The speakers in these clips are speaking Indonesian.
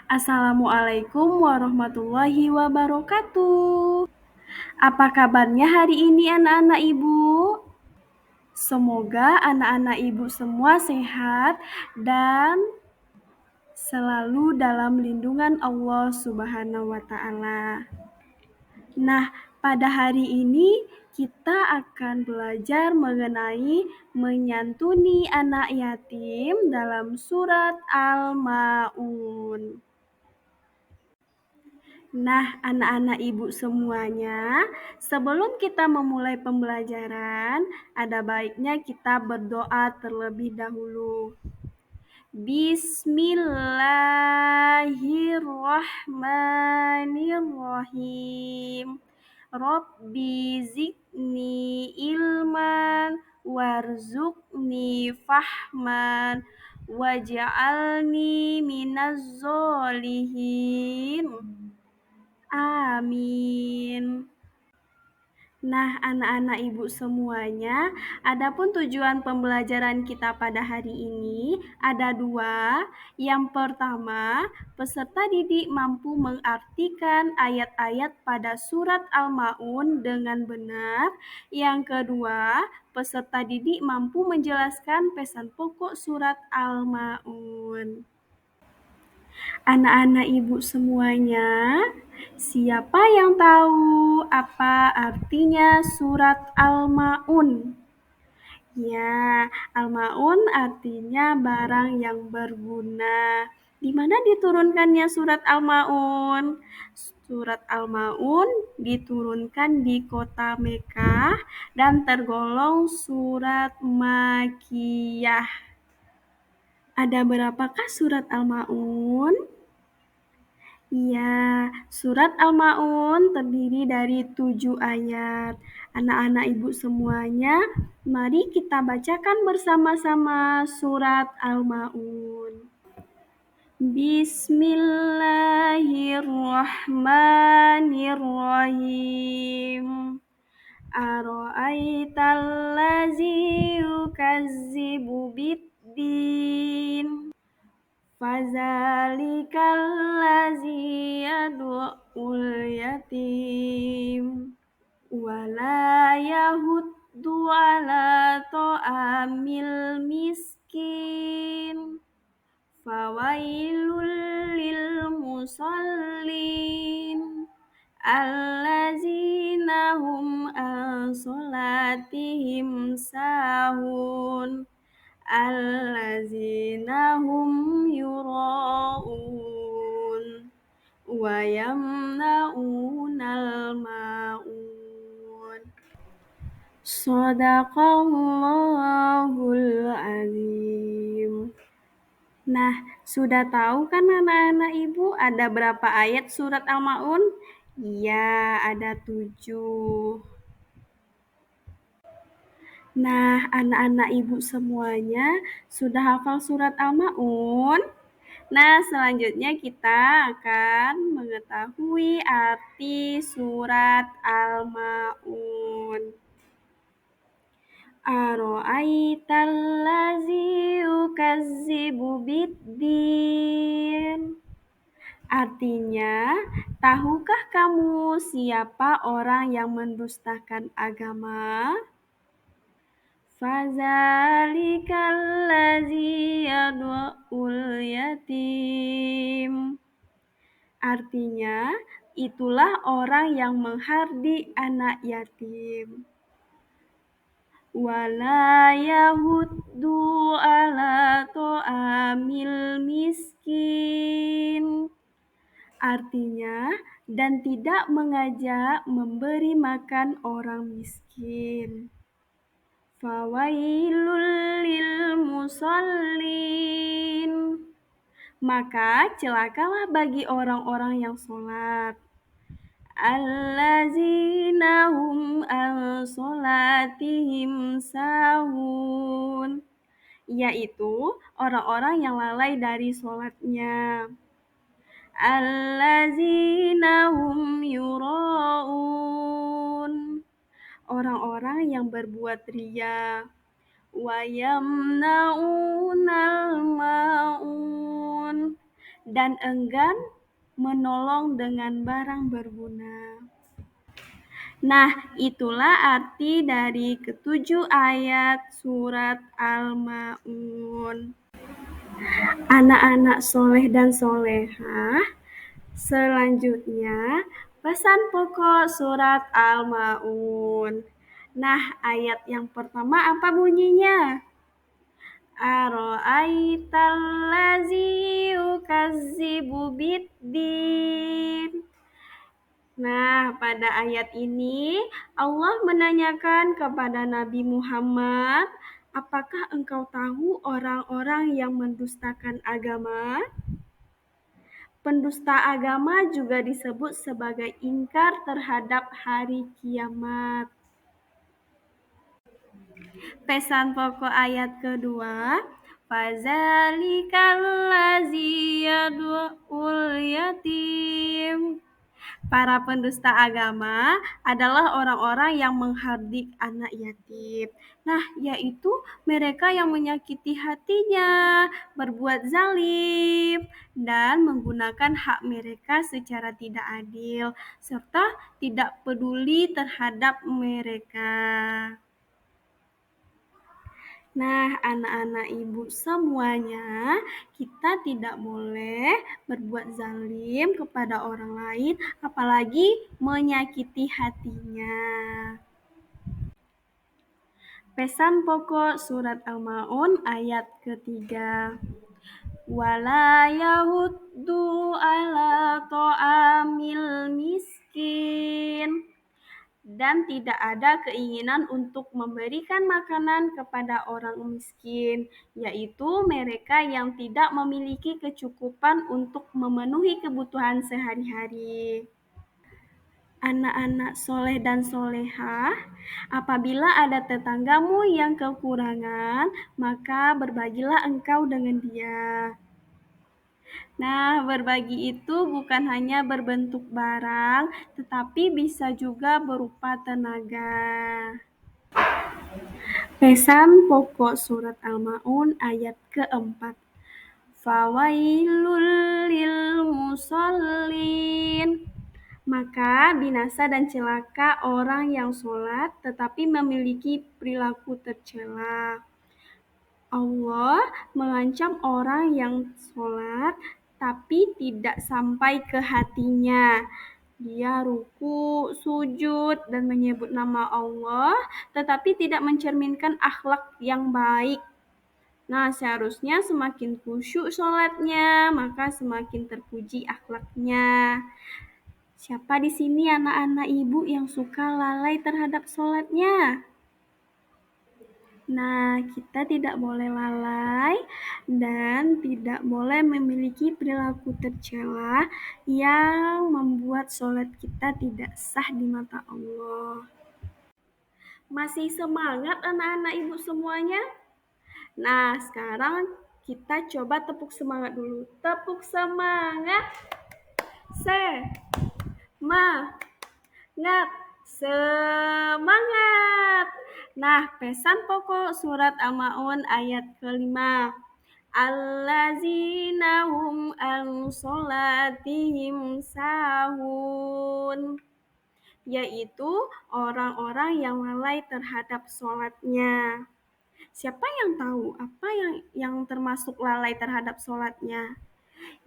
Assalamualaikum warahmatullahi wabarakatuh. Apa kabarnya hari ini anak-anak ibu? Semoga anak-anak ibu semua sehat dan selalu dalam lindungan Allah Subhanahu wa Ta'ala. Nah, pada hari ini kita akan belajar mengenai menyantuni anak yatim dalam surat Al-Ma'un. Nah, anak-anak ibu semuanya, sebelum kita memulai pembelajaran, ada baiknya kita berdoa terlebih dahulu. Bismillahirrahmanirrahim. Rabbi zidni ilman warzuqni fahman waj'alni minaz zolihin. Amin. Nah, anak-anak ibu semuanya, adapun tujuan pembelajaran kita pada hari ini ada dua. Yang pertama, peserta didik mampu mengartikan ayat-ayat pada surat Al-Ma'un dengan benar. Yang kedua, peserta didik mampu menjelaskan pesan pokok surat Al-Ma'un. Anak-anak ibu semuanya, siapa yang tahu apa artinya surat Al-Ma'un? Ya, Al-Ma'un artinya barang yang berguna. Di mana diturunkannya surat Al-Ma'un? Surat Al-Ma'un diturunkan di kota Mekah dan tergolong surat Makkiyah. Ada berapakah surat Al-Ma'un? Iya, surat Al-Ma'un terdiri dari 7 ayat. Anak-anak ibu semuanya, mari kita bacakan bersama-sama surat Al-Ma'un. Bismillahirrahmanirrahim. Ara'aital ladzi yukazzibu biddin. Fazalikal ladzi yad'ul yatim wala yahuddu ala ta'amil miskin fawailul lil musallin allazina hum an sholatihim sahun allazina hum yura'un wa yamna'unal ma'un. Shadaqallahul azim. Nah, sudah tahu kan anak-anak ibu ada berapa ayat surat Al-Ma'un? Iya, ada 7. Nah, anak-anak ibu semuanya sudah hafal surat Al-Ma'un? Nah, selanjutnya kita akan mengetahui arti surat Al-Ma'un. Ara'aital ladzi yukazzibu biddin. Artinya, tahukah kamu siapa orang yang mendustakan agama? Fazalikal ladzi yad'ul yatim. Artinya, itulah orang yang menghardik anak yatim. Wala yahuddu ala ta'amil miskin. Artinya, dan tidak mengajak memberi makan orang miskin. Fawailul lil musallin. Maka celakalah bagi orang-orang yang sholat. Allazina hum an sholatihim sahun. Yaitu orang-orang yang lalai dari sholatnya. Allazina hum yura'un. Orang-orang yang berbuat riya. Wa yamna'unal ma'un. dan enggan menolong dengan barang berguna. Nah, itulah arti dari ketujuh ayat surat Al-Ma'un. Anak-anak soleh dan solehah, selanjutnya pesan pokok surat Al-Ma'un. Nah, ayat yang pertama apa bunyinya? Aro'aital ladzi yukazzibu biddin. Nah, pada ayat ini Allah menanyakan kepada Nabi Muhammad, apakah engkau tahu orang-orang yang mendustakan agama? Pendusta agama juga disebut sebagai ingkar terhadap hari kiamat. Pesan pokok ayat kedua, Fazalikal ladzi yad'ul yatim. Para pendusta agama adalah orang-orang yang menghardik anak yatim. Nah, yaitu mereka yang menyakiti hatinya, berbuat zalim, dan menggunakan hak mereka secara tidak adil, serta tidak peduli terhadap mereka. Nah, anak-anak ibu semuanya, kita tidak boleh berbuat zalim kepada orang lain, apalagi menyakiti hatinya. Pesan pokok surat Al-Ma'un ayat ketiga. Wala yahuddu ala ta'amil miskin. Dan tidak ada keinginan untuk memberikan makanan kepada orang miskin, yaitu mereka yang tidak memiliki kecukupan untuk memenuhi kebutuhan sehari-hari. Anak-anak soleh dan solehah, apabila ada tetanggamu yang kekurangan, maka berbagilah engkau dengan dia. Nah, berbagi itu bukan hanya berbentuk barang, tetapi bisa juga berupa tenaga. Pesan pokok surat Al-Ma'un ayat keempat. Fawailul lil musallin. Maka binasa dan celaka orang yang sholat tetapi memiliki perilaku tercela. Allah mengancam orang yang sholat tapi tidak sampai ke hatinya. Dia ruku, sujud, dan menyebut nama Allah, tetapi tidak mencerminkan akhlak yang baik. Nah, seharusnya semakin khusyuk sholatnya, maka semakin terpuji akhlaknya. Siapa di sini anak-anak ibu yang suka lalai terhadap sholatnya? Nah, kita tidak boleh lalai dan tidak boleh memiliki perilaku tercela yang membuat sholat kita tidak sah di mata Allah. Masih semangat anak-anak ibu semuanya? Nah, sekarang kita coba tepuk semangat dulu. Tepuk semangat. Semangat. Semangat. Nah, pesan pokok surat Al-Ma'un ayat kelima. Allazina hum an sholatihim sahun. Yaitu orang-orang yang lalai terhadap sholatnya. Siapa yang tahu apa yang termasuk lalai terhadap sholatnya?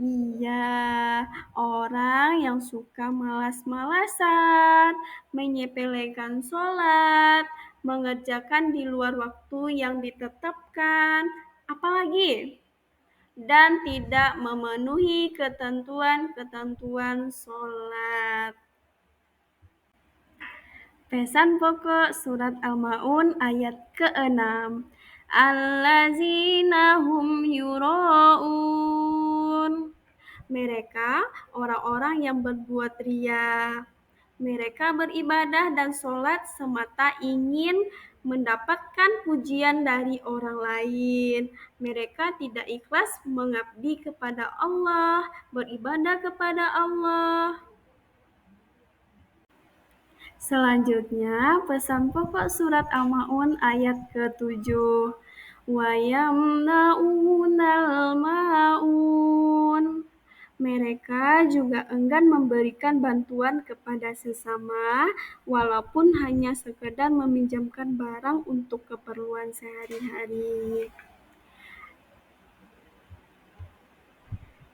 Iya, orang yang suka malas-malasan, menyepelekan sholat, mengerjakan di luar waktu yang ditetapkan, apalagi, dan tidak memenuhi ketentuan-ketentuan sholat. Pesan pokok surat Al-Ma'un ayat ke-6. Allazina hum yura'un. Mereka orang-orang yang berbuat ria. Mereka beribadah dan sholat semata ingin mendapatkan pujian dari orang lain. Mereka tidak ikhlas mengabdi kepada Allah, beribadah kepada Allah. Selanjutnya, pesan pokok surat Al-Ma'un ayat ke-7. Wa yamna'unal ma'un. Mereka juga enggan memberikan bantuan kepada sesama, walaupun hanya sekedar meminjamkan barang untuk keperluan sehari-hari.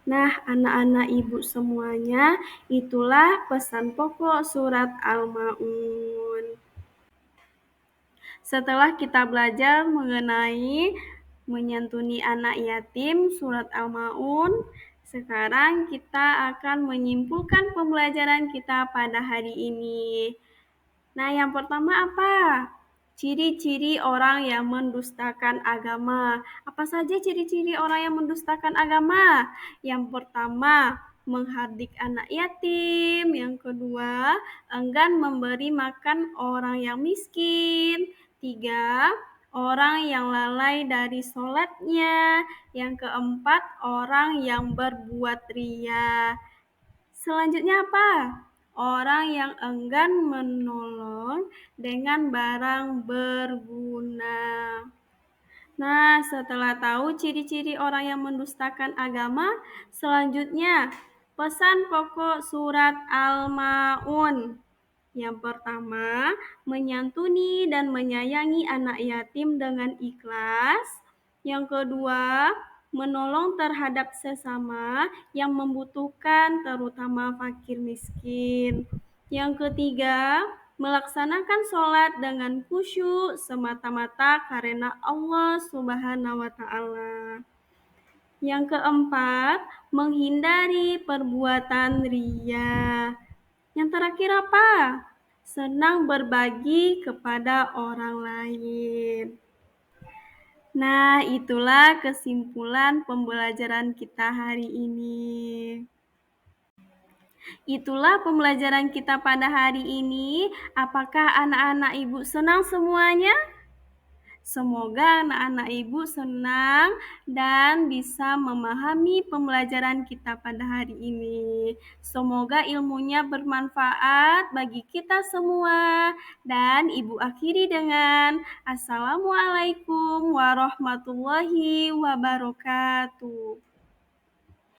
Nah, anak-anak ibu semuanya, itulah pesan pokok surat Al-Ma'un. Setelah kita belajar mengenai menyantuni anak yatim, surat Al-Ma'un, sekarang kita akan menyimpulkan pembelajaran kita pada hari ini. Nah, yang pertama apa? Ciri-ciri orang yang mendustakan agama. Apa saja ciri-ciri orang yang mendustakan agama? Yang pertama, menghardik anak yatim. Yang kedua, enggan memberi makan orang yang miskin. 3, orang yang lalai dari sholatnya. Yang keempat, orang yang berbuat ria. Selanjutnya apa? Orang yang enggan menolong dengan barang berguna. Nah, setelah tahu ciri-ciri orang yang mendustakan agama, selanjutnya pesan pokok surat Al-Ma'un. Yang pertama, menyantuni dan menyayangi anak yatim dengan ikhlas. Yang kedua, menolong terhadap sesama yang membutuhkan, terutama fakir miskin. Yang ketiga, melaksanakan sholat dengan khusyuk semata-mata karena Allah Subhanahu wa Ta'ala. Yang keempat, menghindari perbuatan ria. Yang terakhir apa? Senang berbagi kepada orang lain. Nah, itulah kesimpulan pembelajaran kita hari ini. Itulah pembelajaran kita pada hari ini. Apakah anak-anak ibu senang semuanya? Semoga anak-anak ibu senang dan bisa memahami pembelajaran kita pada hari ini. Semoga ilmunya bermanfaat bagi kita semua. Dan ibu akhiri dengan Assalamualaikum warahmatullahi wabarakatuh.